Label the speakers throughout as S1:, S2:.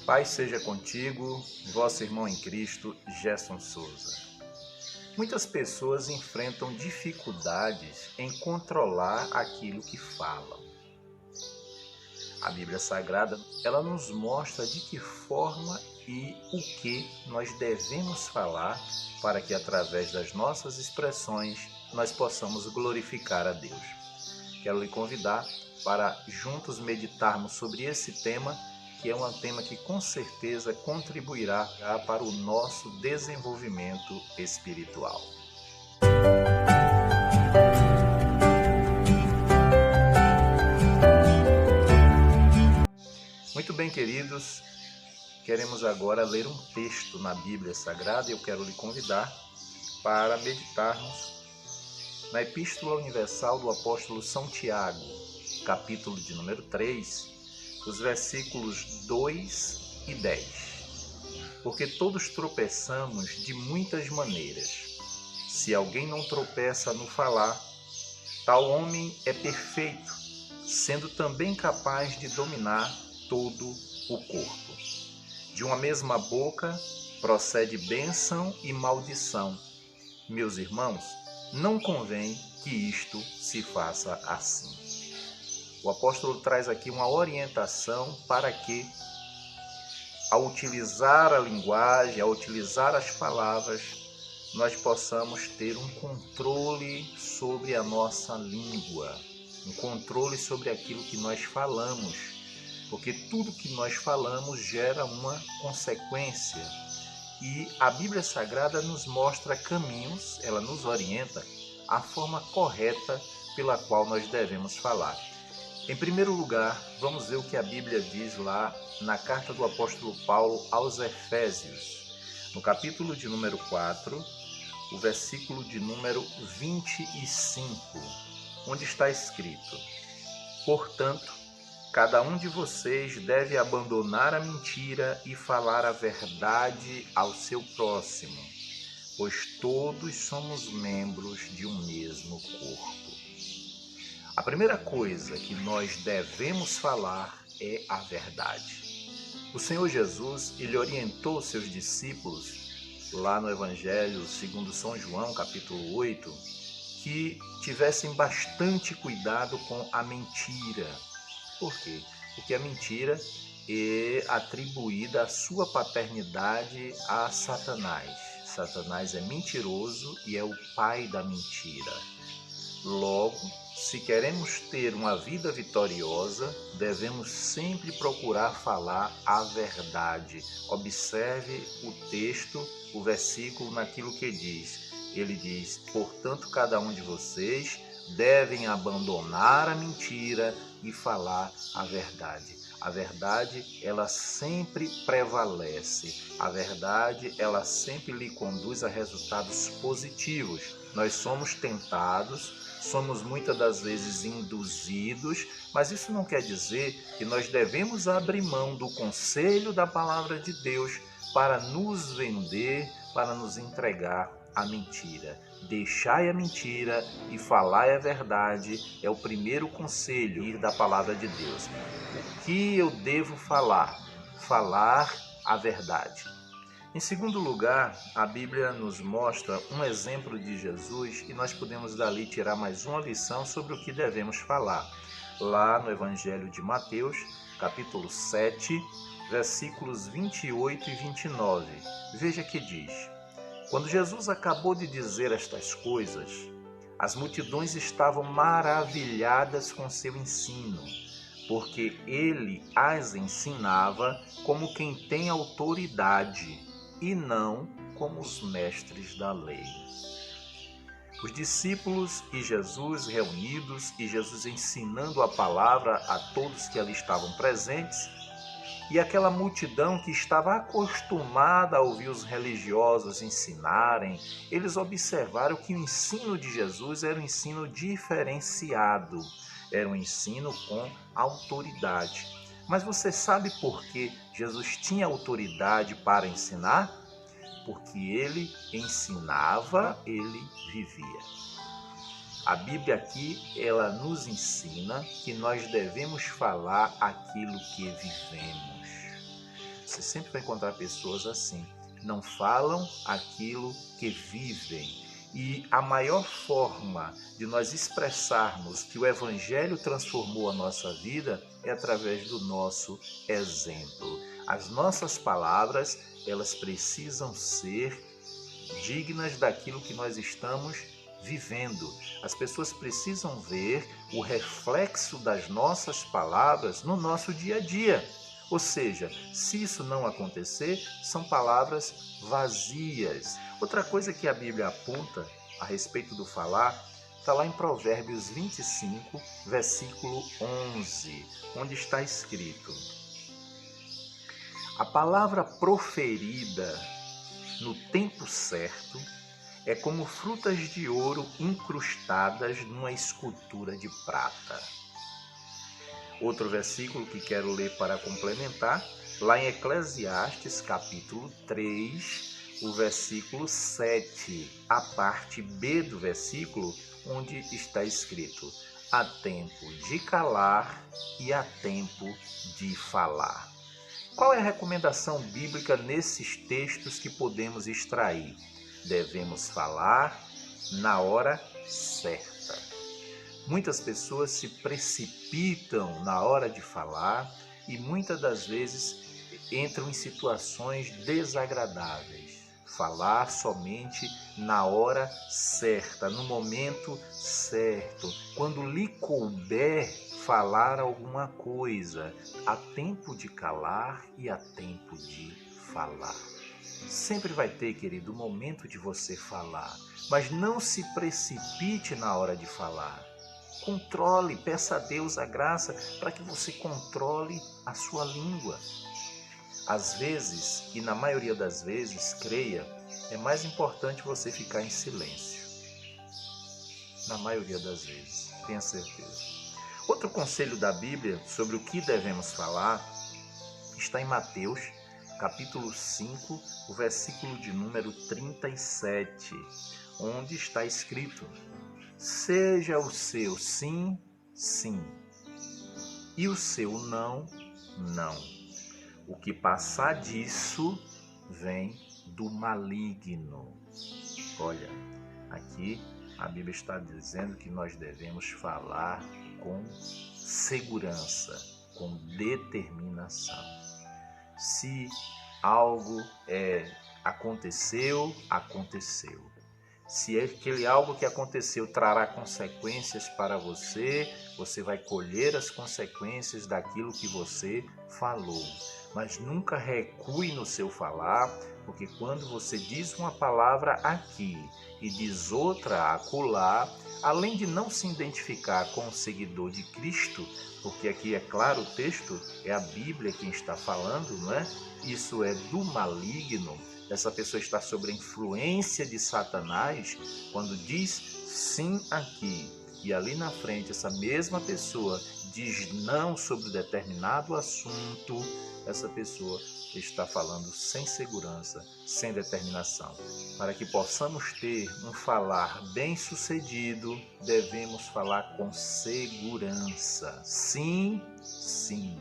S1: Paz seja contigo, vosso irmão em Cristo, Gerson Souza. Muitas pessoas enfrentam dificuldades em controlar aquilo que falam. A Bíblia Sagrada, ela nos mostra de que forma e o que nós devemos falar para que através das nossas expressões nós possamos glorificar a Deus. Quero lhe convidar para juntos meditarmos sobre esse tema, que é um tema que com certeza contribuirá para o nosso desenvolvimento espiritual. Muito bem, queridos, queremos agora ler um texto na Bíblia Sagrada e eu quero lhe convidar para meditarmos na Epístola Universal do Apóstolo São Tiago, capítulo de número 3, os versículos 2 e 10. Porque todos tropeçamos de muitas maneiras. Se alguém não tropeça no falar, tal homem é perfeito, sendo também capaz de dominar todo o corpo. De uma mesma boca procede bênção e maldição. Meus irmãos, não convém que isto se faça assim. O apóstolo traz aqui uma orientação para que, ao utilizar a linguagem, ao utilizar as palavras, nós possamos ter um controle sobre a nossa língua, um controle sobre aquilo que nós falamos, porque tudo que nós falamos gera uma consequência. E a Bíblia Sagrada nos mostra caminhos, ela nos orienta a forma correta pela qual nós devemos falar. Em primeiro lugar, vamos ver o que a Bíblia diz lá na carta do apóstolo Paulo aos Efésios, no capítulo de número 4, o versículo de número 25, onde está escrito: Portanto, cada um de vocês deve abandonar a mentira e falar a verdade ao seu próximo, pois todos somos membros de um mesmo corpo. A primeira coisa que nós devemos falar é a verdade. O Senhor Jesus, ele orientou seus discípulos, lá no Evangelho segundo São João, capítulo 8, que tivessem bastante cuidado com a mentira. Por quê? Porque a mentira é atribuída a sua paternidade a Satanás. Satanás é mentiroso e é o pai da mentira. Logo, se queremos ter uma vida vitoriosa, devemos sempre procurar falar a verdade. Observe o texto, o versículo naquilo que diz. Ele diz: portanto, cada um de vocês devem abandonar a mentira e falar a verdade. A verdade, ela sempre prevalece. A verdade, ela sempre lhe conduz a resultados positivos. Nós somos tentados, somos muitas das vezes induzidos, mas isso não quer dizer que nós devemos abrir mão do conselho da palavra de Deus para nos vender, para nos entregar à mentira. Deixai a mentira e falai a verdade é o primeiro conselho da palavra de Deus. O que eu devo falar? Falar a verdade. Em segundo lugar, a Bíblia nos mostra um exemplo de Jesus e nós podemos dali tirar mais uma lição sobre o que devemos falar. Lá no Evangelho de Mateus, capítulo 7, versículos 28 e 29. Veja que diz: Quando Jesus acabou de dizer estas coisas, as multidões estavam maravilhadas com seu ensino, porque ele as ensinava como quem tem autoridade e não como os mestres da lei. Os discípulos e Jesus reunidos e Jesus ensinando a palavra a todos que ali estavam presentes, e aquela multidão que estava acostumada a ouvir os religiosos ensinarem, eles observaram que o ensino de Jesus era um ensino diferenciado, era um ensino com autoridade. Mas você sabe por que Jesus tinha autoridade para ensinar? Porque ele ensinava, ele vivia. A Bíblia aqui, ela nos ensina que nós devemos falar aquilo que vivemos. Você sempre vai encontrar pessoas assim. Não falam aquilo que vivem. E a maior forma de nós expressarmos que o Evangelho transformou a nossa vida é através do nosso exemplo. As nossas palavras, elas precisam ser dignas daquilo que nós estamos vivendo. As pessoas precisam ver o reflexo das nossas palavras no nosso dia a dia. Ou seja, se isso não acontecer, são palavras vazias. Outra coisa que a Bíblia aponta a respeito do falar está lá em Provérbios 25, versículo 11, onde está escrito: a palavra proferida no tempo certo é como frutas de ouro incrustadas numa escultura de prata. Outro versículo que quero ler para complementar, lá em Eclesiastes, capítulo 3, o versículo 7, a parte B do versículo, onde está escrito: há tempo de calar e há tempo de falar. Qual é a recomendação bíblica nesses textos que podemos extrair? Devemos falar na hora certa. Muitas pessoas se precipitam na hora de falar e muitas das vezes entram em situações desagradáveis. Falar somente na hora certa, no momento certo, quando lhe couber falar alguma coisa. Há tempo de calar e há tempo de falar. Sempre vai ter, querido, o momento de você falar, mas não se precipite na hora de falar. Controle, peça a Deus a graça para que você controle a sua língua. Às vezes, e na maioria das vezes, creia, é mais importante você ficar em silêncio. Na maioria das vezes, tenha certeza. Outro conselho da Bíblia sobre o que devemos falar está em Mateus, capítulo 5, o versículo de número 37, onde está escrito: seja o seu sim, sim, e o seu não, não. O que passar disso vem do maligno. Olha, aqui a Bíblia está dizendo que nós devemos falar com segurança, com determinação. Se algo aconteceu, aconteceu. Se aquele algo que aconteceu trará consequências para você, você vai colher as consequências daquilo que você falou. Mas nunca recue no seu falar, porque quando você diz uma palavra aqui e diz outra acolá, além de não se identificar com o seguidor de Cristo, porque aqui é claro o texto, é a Bíblia quem está falando, não é? Isso é do maligno. Essa pessoa está sob a influência de Satanás quando diz sim aqui e ali na frente essa mesma pessoa diz não sobre determinado assunto. Essa pessoa está falando sem segurança, sem determinação. Para que possamos ter um falar bem-sucedido, devemos falar com segurança. Sim, sim.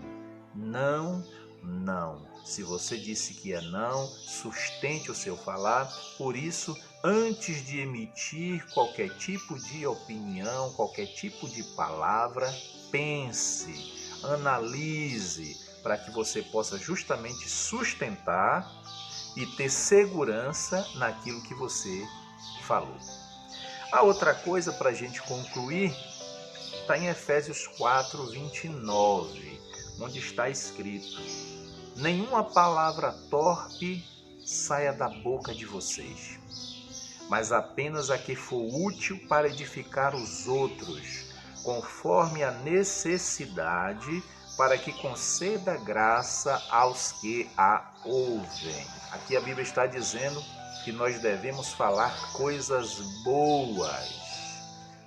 S1: Não, não. Se você disse que é não, sustente o seu falar. Por isso, antes de emitir qualquer tipo de opinião, qualquer tipo de palavra, pense, analise, para que você possa justamente sustentar e ter segurança naquilo que você falou. A outra coisa para a gente concluir está em Efésios 4, 29, onde está escrito: nenhuma palavra torpe saia da boca de vocês, mas apenas a que for útil para edificar os outros, conforme a necessidade, para que conceda graça aos que a ouvem. Aqui a Bíblia está dizendo que nós devemos falar coisas boas.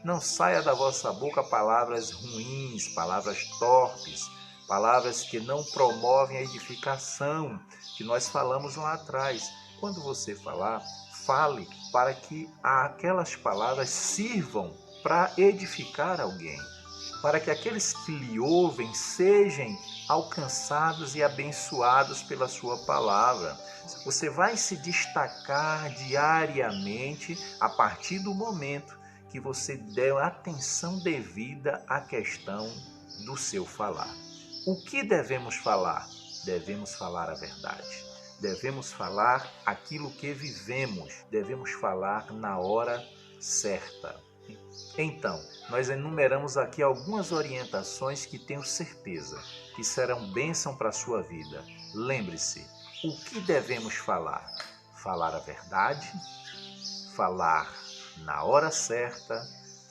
S1: Não saia da vossa boca palavras ruins, palavras torpes, palavras que não promovem a edificação, que nós falamos lá atrás. Quando você falar, fale para que aquelas palavras sirvam para edificar alguém, para que aqueles que lhe ouvem sejam alcançados e abençoados pela sua palavra. Você vai se destacar diariamente a partir do momento que você der atenção devida à questão do seu falar. O que devemos falar? Devemos falar a verdade. Devemos falar aquilo que vivemos. Devemos falar na hora certa. Então, nós enumeramos aqui algumas orientações que tenho certeza que serão bênção para a sua vida. Lembre-se, o que devemos falar? Falar a verdade, falar na hora certa,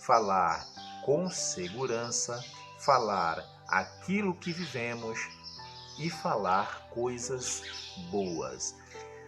S1: falar com segurança, falar aquilo que vivemos e falar coisas boas.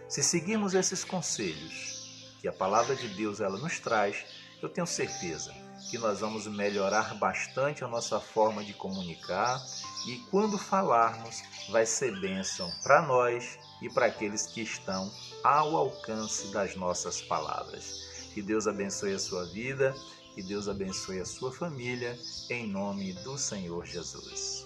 S1: Se seguirmos esses conselhos que a palavra de Deus ela nos traz, eu tenho certeza que nós vamos melhorar bastante a nossa forma de comunicar e quando falarmos vai ser bênção para nós e para aqueles que estão ao alcance das nossas palavras. Que Deus abençoe a sua vida, que Deus abençoe a sua família, em nome do Senhor Jesus.